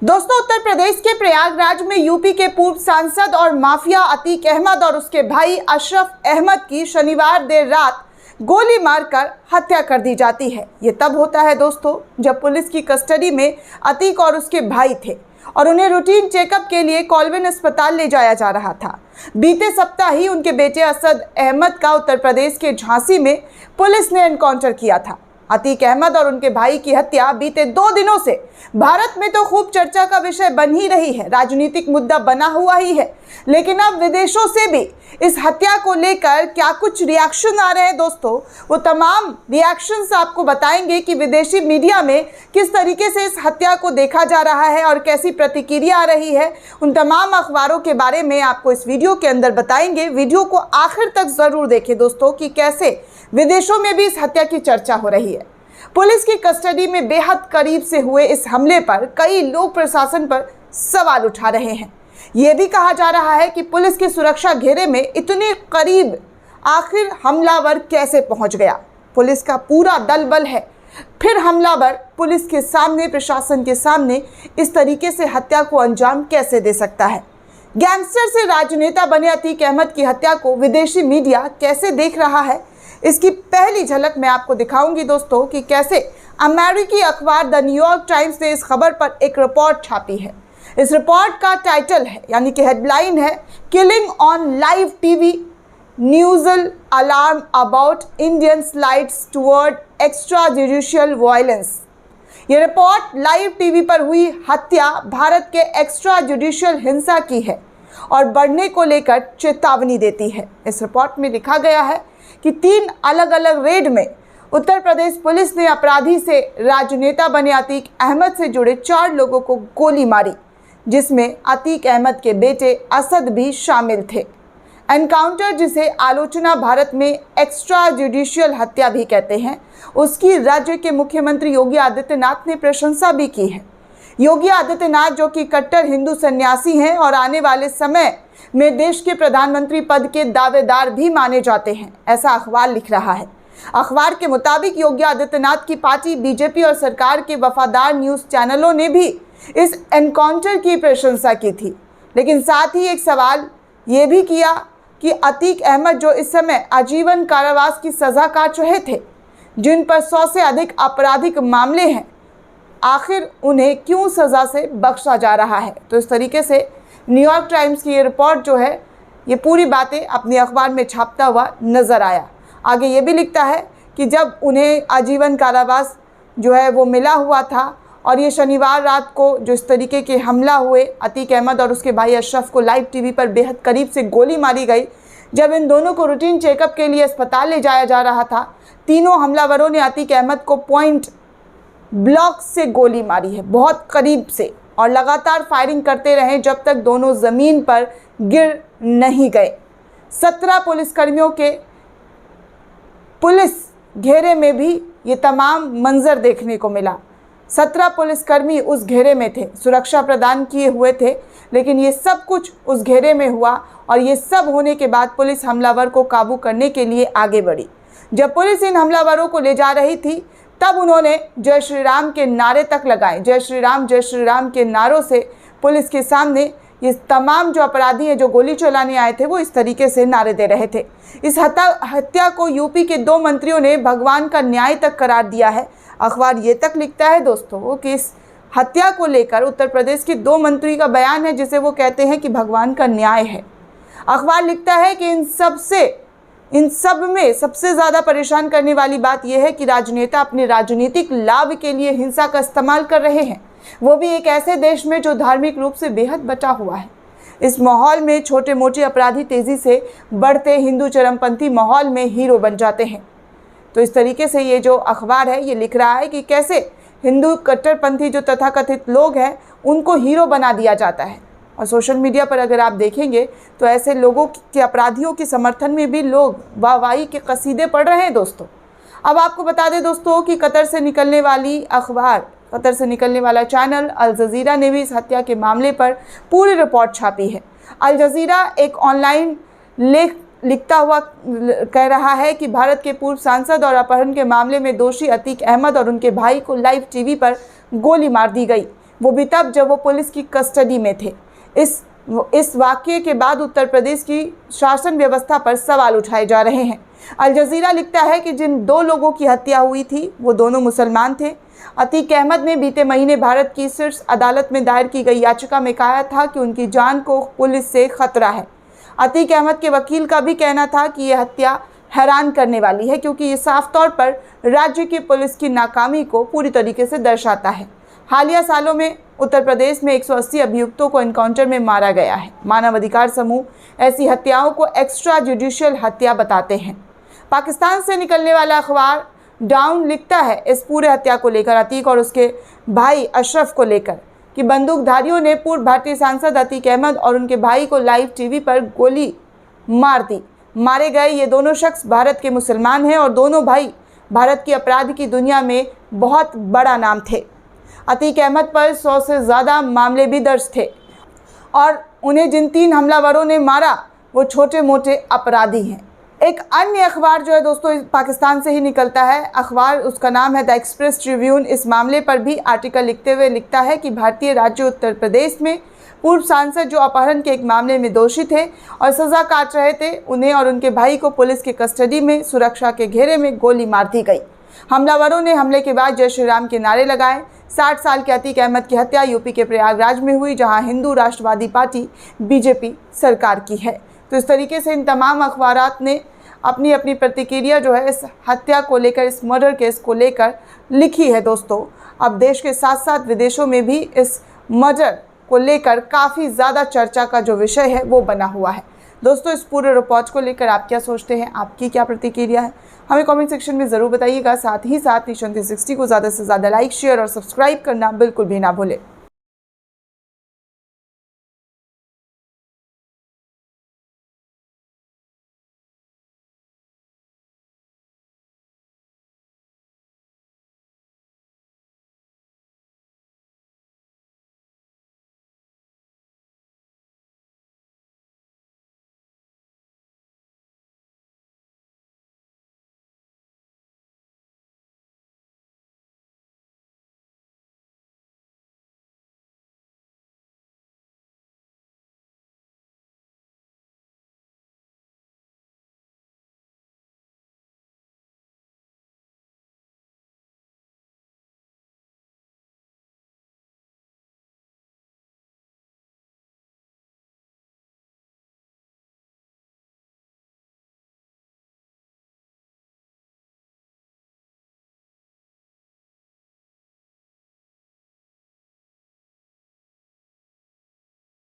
दोस्तों, उत्तर प्रदेश के प्रयागराज में यूपी के पूर्व सांसद और माफिया अतीक अहमद और उसके भाई अशरफ अहमद की शनिवार देर रात गोली मारकर हत्या कर दी जाती है। ये तब होता है दोस्तों जब पुलिस की कस्टडी में अतीक और उसके भाई थे और उन्हें रूटीन चेकअप के लिए कॉलविन अस्पताल ले जाया जा रहा था। बीते सप्ताह ही उनके बेटे असद अहमद का उत्तर प्रदेश के झांसी में पुलिस ने एनकाउंटर किया था। अतीक अहमद और उनके भाई की हत्या बीते 2 दिनों से भारत में तो खूब चर्चा का विषय बन ही रही है, राजनीतिक मुद्दा बना हुआ ही है। लेकिन अब विदेशों से भी इस हत्या को लेकर क्या कुछ रिएक्शन आ रहे हैं दोस्तों, वो तमाम रिएक्शंस आपको बताएंगे कि विदेशी मीडिया में किस तरीके से इस हत्या को देखा जा रहा है और कैसी प्रतिक्रिया आ रही है। उन तमाम अखबारों के बारे में आपको इस वीडियो के अंदर बताएंगे। वीडियो को आखिर तक जरूर देखें दोस्तों कि कैसे विदेशों में भी इस हत्या की चर्चा हो रही है। पुलिस की कस्टडी में बेहद करीब से हुए इस हमले पर कई लोग प्रशासन पर सवाल उठा रहे हैं। ये भी कहा जा रहा है कि पुलिस के सुरक्षा घेरे में इतने करीब आखिर हमलावर कैसे पहुंच गया। पुलिस का पूरा दल बल है, फिर हमलावर पुलिस के सामने, प्रशासन के सामने इस तरीके से हत्या को अंजाम कैसे दे सकता है। गैंगस्टर से राजनेता बने अतीक अहमद की हत्या को विदेशी मीडिया कैसे देख रहा है, इसकी पहली झलक मैं आपको दिखाऊंगी दोस्तों कि कैसे अमेरिकी अखबार द न्यूयॉर्क टाइम्स ने इस खबर पर एक रिपोर्ट छापी है। इस रिपोर्ट का टाइटल है, यानी कि हेडलाइन है, किलिंग ऑन लाइव टीवी, न्यूज़ल alarm about Indian slides toward extra judicial violence. ये रिपोर्ट लाइव टीवी पर हुई हत्या भारत के एक्स्ट्रा जुडिशियल हिंसा की है और बढ़ने को लेकर चेतावनी देती है। इस रिपोर्ट में लिखा गया है कि 3 अलग अलग रेड में उत्तर प्रदेश पुलिस ने अपराधी से राजनेता बने अतीक अहमद से जुड़े 4 लोगों को गोली मारी, जिसमें अतीक अहमद के बेटे असद भी शामिल थे। एनकाउंटर, जिसे आलोचना भारत में एक्स्ट्रा जुडिशियल हत्या भी कहते हैं, उसकी राज्य के मुख्यमंत्री योगी आदित्यनाथ ने प्रशंसा भी की है। योगी आदित्यनाथ, जो कि कट्टर हिंदू सन्यासी हैं और आने वाले समय में देश के प्रधानमंत्री पद के दावेदार भी माने जाते हैं, ऐसा अखबार लिख रहा है। अखबार के मुताबिक योगी आदित्यनाथ की पार्टी बीजेपी और सरकार के वफादार न्यूज़ चैनलों ने भी इस एनकाउंटर की प्रशंसा की थी, लेकिन साथ ही एक सवाल ये भी किया कि अतीक अहमद, जो इस समय आजीवन कारावास की सज़ा काट रहे थे, जिन पर 100 से अधिक आपराधिक मामले हैं, आखिर उन्हें क्यों सज़ा से बख्शा जा रहा है। तो इस तरीके से न्यूयॉर्क टाइम्स की ये रिपोर्ट जो है, ये पूरी बातें अपने अखबार में छापता हुआ नज़र आया। आगे ये भी लिखता है कि जब उन्हें आजीवन कारावास जो है वो मिला हुआ था और ये शनिवार रात को जो इस तरीके के हमला हुए, अतीक अहमद और उसके भाई अशरफ को लाइव टीवी पर बेहद करीब से गोली मारी गई। जब इन दोनों को रूटीन चेकअप के लिए अस्पताल ले जाया जा रहा था, तीनों हमलावरों ने अतीक अहमद को पॉइंट ब्लॉक से गोली मारी है, बहुत करीब से, और लगातार फायरिंग करते रहे जब तक दोनों ज़मीन पर गिर नहीं गए। 17 पुलिसकर्मियों के पुलिस घेरे में भी ये तमाम मंजर देखने को मिला। 17 पुलिसकर्मी उस घेरे में थे, सुरक्षा प्रदान किए हुए थे, लेकिन ये सब कुछ उस घेरे में हुआ और ये सब होने के बाद पुलिस हमलावर को काबू करने के लिए आगे बढ़ी। जब पुलिस इन हमलावरों को ले जा रही थी, तब उन्होंने जय श्री राम के नारे तक लगाए। जय श्री राम के नारों से पुलिस के सामने ये तमाम जो अपराधी हैं, जो गोली चलाने आए थे, वो इस तरीके से नारे दे रहे थे। इस हत्या को यूपी के 2 मंत्रियों ने भगवान का न्याय तक करार दिया है। अखबार ये तक लिखता है दोस्तों कि इस हत्या को लेकर उत्तर प्रदेश के 2 मंत्री का बयान है, जिसे वो कहते हैं कि भगवान का न्याय है। अखबार लिखता है कि इन सब में सबसे ज़्यादा परेशान करने वाली बात यह है कि राजनेता अपने राजनीतिक लाभ के लिए हिंसा का इस्तेमाल कर रहे हैं, वो भी एक ऐसे देश में जो धार्मिक रूप से बेहद बटा हुआ है। इस माहौल में छोटे मोटे अपराधी तेज़ी से बढ़ते हिंदू चरमपंथी माहौल में हीरो बन जाते हैं। तो इस तरीके से ये जो अखबार है, ये लिख रहा है कि कैसे हिंदू कट्टरपंथी जो तथाकथित लोग हैं, उनको हीरो बना दिया जाता है। और सोशल मीडिया पर अगर आप देखेंगे तो ऐसे लोगों के, अपराधियों के समर्थन में भी लोग वाहवाही के कसीदे पढ़ रहे हैं दोस्तों। अब आपको बता दें दोस्तों कि कतर से निकलने वाला चैनल अल जजीरा ने भी इस हत्या के मामले पर पूरी रिपोर्ट छापी है। अल जजीरा एक ऑनलाइन लेख लिखता हुआ कह रहा है कि भारत के पूर्व सांसद और अपहरण के मामले में दोषी अतीक अहमद और उनके भाई को लाइव टीवी पर गोली मार दी गई। वो भी तब जब वो पुलिस की कस्टडी में थे। इस वाक़ये के बाद उत्तर प्रदेश की शासन व्यवस्था पर सवाल उठाए जा रहे हैं। अल जज़ीरा लिखता है कि जिन 2 लोगों की हत्या हुई थी वो दोनों मुसलमान थे। अतीक अहमद ने बीते महीने भारत की शीर्ष अदालत में दायर की गई याचिका में कहा था कि उनकी जान को पुलिस से खतरा है। अतीक अहमद के वकील का भी कहना था कि यह हत्या हैरान करने वाली है, क्योंकि ये साफ तौर पर राज्य की पुलिस की नाकामी को पूरी तरीके से दर्शाता है। हालिया सालों में उत्तर प्रदेश में 180 अभियुक्तों को एनकाउंटर में मारा गया है। मानवाधिकार समूह ऐसी हत्याओं को एक्स्ट्रा जुडिशियल हत्या बताते हैं। पाकिस्तान से निकलने वाला अखबार डाउन लिखता है इस पूरे हत्या को लेकर, अतीक और उसके भाई अशरफ को लेकर, कि बंदूकधारियों ने पूर्व भारतीय सांसद अतीक अहमद और उनके भाई को लाइव टीवी पर गोली मार दी। मारे गए ये दोनों शख्स भारत के मुसलमान हैं और दोनों भाई भारत की अपराध की दुनिया में बहुत बड़ा नाम थे। अतीक अहमद पर 100 से ज़्यादा मामले भी दर्ज थे और उन्हें जिन 3 हमलावरों ने मारा वो छोटे मोटे अपराधी हैं। एक अन्य अखबार जो है दोस्तों पाकिस्तान से ही निकलता है, अखबार उसका नाम है द एक्सप्रेस ट्रिब्यून। इस मामले पर भी आर्टिकल लिखते हुए लिखता है कि भारतीय राज्य उत्तर प्रदेश में पूर्व सांसद जो अपहरण के एक मामले में दोषी थे और सज़ा काट रहे थे, उन्हें और उनके भाई को पुलिस की कस्टडी में सुरक्षा के घेरे में गोली मार दी गई। हमलावरों ने हमले के बाद जय श्री राम के नारे लगाए। 60 साल के अतीक अहमद की हत्या यूपी के प्रयागराज में हुई, जहां हिंदू राष्ट्रवादी पार्टी बीजेपी सरकार की है। तो इस तरीके से इन तमाम अखबारात ने अपनी अपनी प्रतिक्रिया जो है इस हत्या को लेकर, इस मर्डर केस को लेकर लिखी है दोस्तों। अब देश के साथ साथ विदेशों में भी इस मर्डर को लेकर काफ़ी ज़्यादा चर्चा का जो विषय है वो बना हुआ है। दोस्तों इस पूरे रिपोर्ट को लेकर आप क्या सोचते हैं, आपकी क्या प्रतिक्रिया है, हमें कमेंट सेक्शन में ज़रूर बताइएगा। साथ ही साथ नेशन 360 को ज़्यादा से ज़्यादा लाइक, शेयर और सब्सक्राइब करना बिल्कुल भी ना भूलें।